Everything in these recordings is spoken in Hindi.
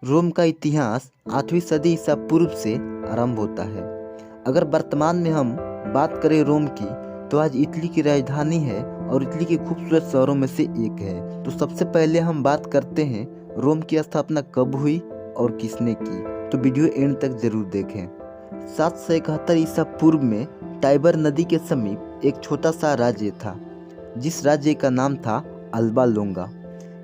रोम का इतिहास 8वीं सदी ईसा पूर्व से आरंभ होता है। अगर वर्तमान में हम बात करें रोम की, तो आज इटली की राजधानी है और इटली के खूबसूरत शहरों में से एक है। तो सबसे पहले हम बात करते हैं रोम की स्थापना कब हुई और किसने की। तो वीडियो एंड तक जरूर देखें। 771 ईसा पूर्व में टाइबर नदी के समीप एक छोटा सा राज्य था, जिस राज्य का नाम था अल्बा लोंगा।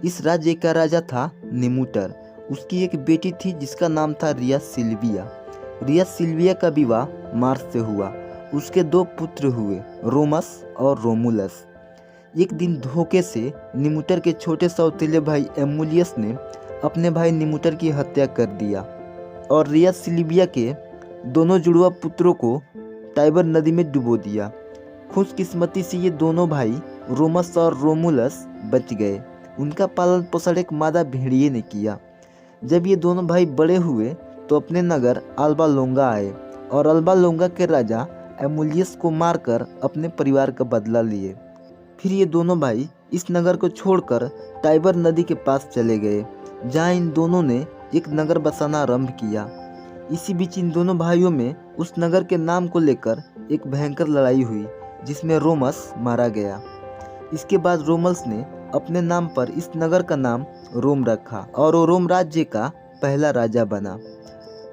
इस राज्य का राजा था निमुटर। उसकी एक बेटी थी जिसका नाम था रिया सिल्विया। रिया सिल्विया का विवाह मार्स से हुआ। उसके दो पुत्र हुए, रोमस और रोमुलस। एक दिन धोखे से निमुटर के छोटे सौतेले भाई एमुलियस ने अपने भाई निमुटर की हत्या कर दिया और रिया सिल्विया के दोनों जुड़वा पुत्रों को टाइबर नदी में डुबो दिया। खुशकिस्मती से ये दोनों भाई रोमस और रोमुलस बच गए। उनका पालन पोषण एक मादा भेड़िए ने किया। जब ये दोनों भाई बड़े हुए तो अपने नगर अल्बा लोंगा आए और अल्बा लोंगा के राजा एमुलियस को मारकर अपने परिवार का बदला लिए। फिर ये दोनों भाई इस नगर को छोड़कर टाइबर नदी के पास चले गए, जहाँ इन दोनों ने एक नगर बसाना आरंभ किया। इसी बीच इन दोनों भाइयों में उस नगर के नाम को लेकर एक भयंकर लड़ाई हुई, जिसमें रोमस मारा गया। इसके बाद रोमल्स ने अपने नाम पर इस नगर का नाम रोम रखा और वो रोम राज्य का पहला राजा बना।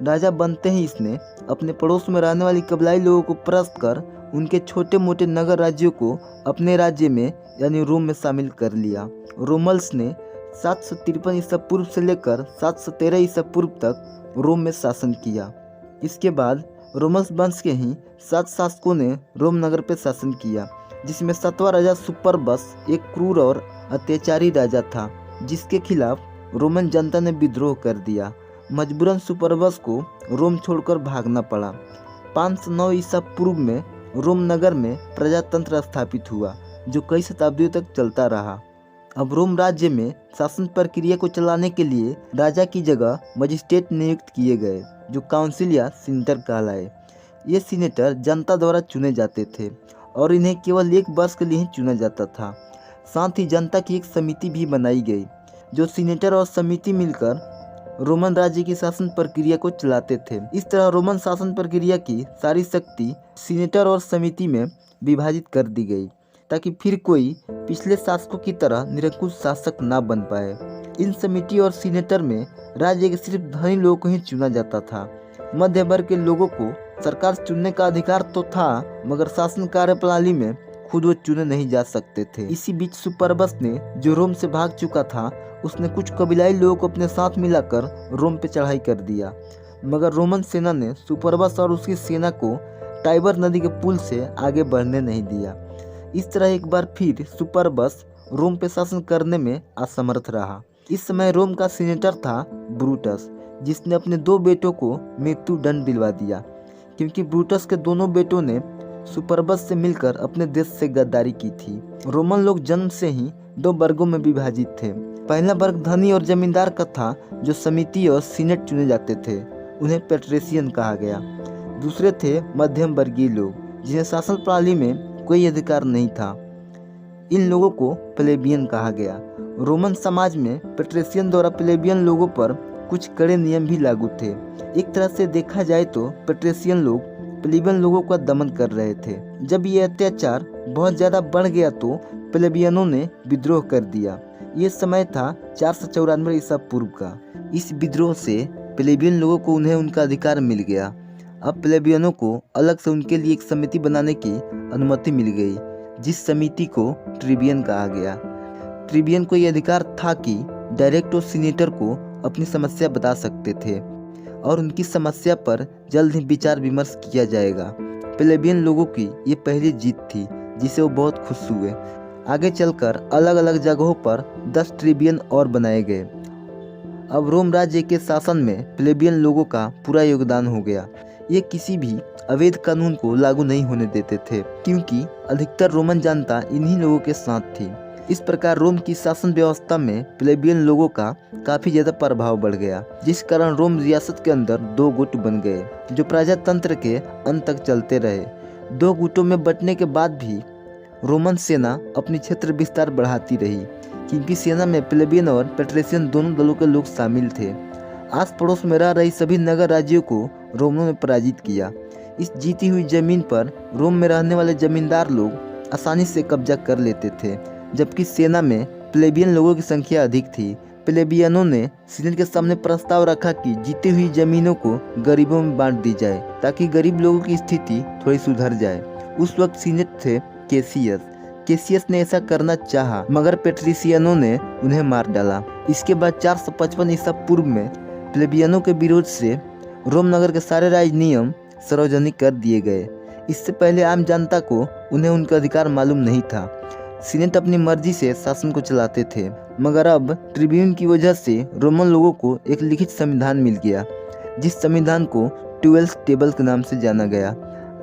राजा बनते ही इसने अपने पड़ोस में रहने वाली कबीलाई लोगों को परास्त कर उनके छोटे मोटे नगर राज्यों को अपने राज्य में यानी रोम में शामिल कर लिया। रोमल्स ने 753 ईसा पूर्व से लेकर 713 ईसा पूर्व तक रोम में शासन किया। इसके बाद रोमल्स वंश के ही 7 शासकों ने रोम नगर पर शासन किया, जिसमें 7वां राजा सुपरबस एक क्रूर और अत्याचारी राजा था, जिसके खिलाफ रोमन जनता ने विद्रोह कर दिया। मजबूरन सुपरबस को रोम छोड़कर भागना पड़ा। 509 ईसा पूर्व में रोम नगर में प्रजातंत्र स्थापित हुआ, जो कई शताब्दियों तक चलता रहा। अब रोम राज्य में शासन प्रक्रिया को चलाने के लिए राजा की जगह मजिस्ट्रेट नियुक्त किए गए, जो काउंसिल या सीनेटर कहलाए। ये सीनेटर जनता द्वारा चुने जाते थे और इन्हें केवल 1 वर्ष के लिए ही चुना जाता था। साथ ही जनता की एक समिति भी बनाई गई, जो सीनेटर और समिति मिलकर रोमन राज्य की शासन प्रक्रिया को चलाते थे। इस तरह रोमन शासन प्रक्रिया की सारी शक्ति सीनेटर और समिति में विभाजित कर दी गई, ताकि फिर कोई पिछले शासकों की तरह निरंकुश शासक न बन पाए। इन समिति और सीनेटर में राज्य के सिर्फ धनी लोगों को ही चुना जाता था। मध्य वर्ग के लोगों को सरकार चुनने का अधिकार तो था, मगर शासन कार्यप्रणाली में खुद वो चुने नहीं जा सकते थे। इसी बीच सुपरबस ने, जो रोम से भाग चुका था, उसने कुछ कबीलाई लोगों को अपने साथ मिलाकर रोम पे चढ़ाई कर दिया, मगर रोमन सेना ने सुपरबस और उसकी सेना को टाइबर नदी के पुल से आगे बढ़ने नहीं दिया। इस तरह एक बार फिर सुपरबस रोम पे शासन करने में असमर्थ रहा। इस समय रोम का सीनेटर था ब्रूटस, जिसने अपने 2 बेटों को मृत्यु दंड दिलवा दिया, क्योंकि ब्रूटस के दोनों बेटों ने सुपरबस से मिलकर अपने देश से गद्दारी की थी। रोमन लोग जन्म से ही 2 वर्गों में विभाजित थे। पहला वर्ग धनी और जमींदार का था, जो समिति और सीनेट चुने जाते थे, उन्हें पेट्रेशियन कहा गया। दूसरे थे मध्यम वर्गीय लोग, जिन्हें शासन प्रणाली में कोई अधिकार नहीं था। इन लोगों को प्लेबियन कहा गया। रोमन समाज में पेट्रेशियन द्वारा प्लेबियन लोगों पर कुछ कड़े नियम भी लागू थे। एक तरह से देखा जाए तो पेट्रेशियन लोग प्लेबियन लोगों का दमन कर रहे थे। जब ये अत्याचार बहुत ज़्यादा बढ़ गया तो प्लेबियनों ने विद्रोह कर दिया। ये समय था 494 ईसा पूर्व का। इस विद्रोह से प्लेबियन लोगों को उन्हें उनका अधिकार मिल गया। अब प्लेबियनों को अलग से उनके लिए एक समिति बनाने की अनुमति मिल गई, जिस समिति को ट्रिबियन कहा गया। ट्रिबियन को यह अधिकार था कि डायरेक्ट और सीनेटर को अपनी समस्या बता सकते थे और उनकी समस्या पर जल्द ही विचार विमर्श किया जाएगा। प्लेबियन लोगों की ये पहली जीत थी, जिसे वो बहुत खुश हुए। आगे चलकर अलग अलग जगहों पर 10 ट्रिबियन और बनाए गए। अब रोम राज्य के शासन में प्लेबियन लोगों का पूरा योगदान हो गया। ये किसी भी अवैध कानून को लागू नहीं होने देते थे, क्योंकि अधिकतर रोमन जनता इन्हीं लोगों के साथ थी। इस प्रकार रोम की शासन व्यवस्था में प्लेबियन लोगों का काफी ज्यादा प्रभाव बढ़ गया, जिस कारण रोम रियासत के अंदर 2 गुट बन गए, जो प्रजातंत्र के अंत तक चलते रहे। 2 गुटों में बंटने के बाद भी रोमन सेना अपनी क्षेत्र विस्तार बढ़ाती रही, क्योंकि सेना में प्लेबियन और पेट्रेशियन दोनों दलों के लोग शामिल थे। आस पड़ोस में रह रही सभी नगर राज्यों को रोमनों ने पराजित किया। इस जीती हुई जमीन पर रोम में रहने वाले जमींदार लोग आसानी से कब्जा कर लेते थे, जबकि सेना में प्लेबियन लोगों की संख्या अधिक थी। प्लेबियनों ने सीनेट के सामने प्रस्ताव रखा कि जीती हुई जमीनों को गरीबों में बांट दी जाए ताकि गरीब लोगों की स्थिति थोड़ी सुधर जाए। उस वक्त सीनेट थे केसियस ने ऐसा करना चाहा, मगर पेट्रिशियनों ने उन्हें मार डाला। इसके बाद 455 ईसा पूर्व में प्लेबियनों के विरोध से रोम नगर के सारे राज नियम सार्वजनिक कर दिए गए। इससे पहले आम जनता को उन्हें उनका अधिकार मालूम नहीं था। सीनेट अपनी मर्जी से शासन को चलाते थे, मगर अब ट्रिब्यून की वजह से रोमन लोगों को एक लिखित संविधान मिल गया, जिस संविधान को 12 टेबल के नाम से जाना गया।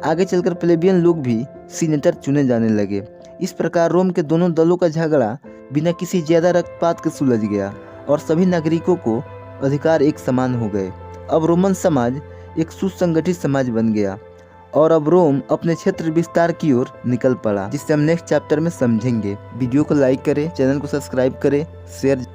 आगे चलकर प्लेबियन लोग भी सीनेटर चुने जाने लगे। इस प्रकार रोम के दोनों दलों का झगड़ा बिना किसी ज्यादा रक्तपात के सुलझ गया और सभी नागरिकों को अधिकार एक समान हो गए। अब रोमन समाज एक सुसंगठित समाज बन गया और अब रोम अपने क्षेत्र विस्तार की ओर निकल पड़ा, जिससे हम नेक्स्ट चैप्टर में समझेंगे। वीडियो को लाइक करें, चैनल को सब्सक्राइब करें, शेयर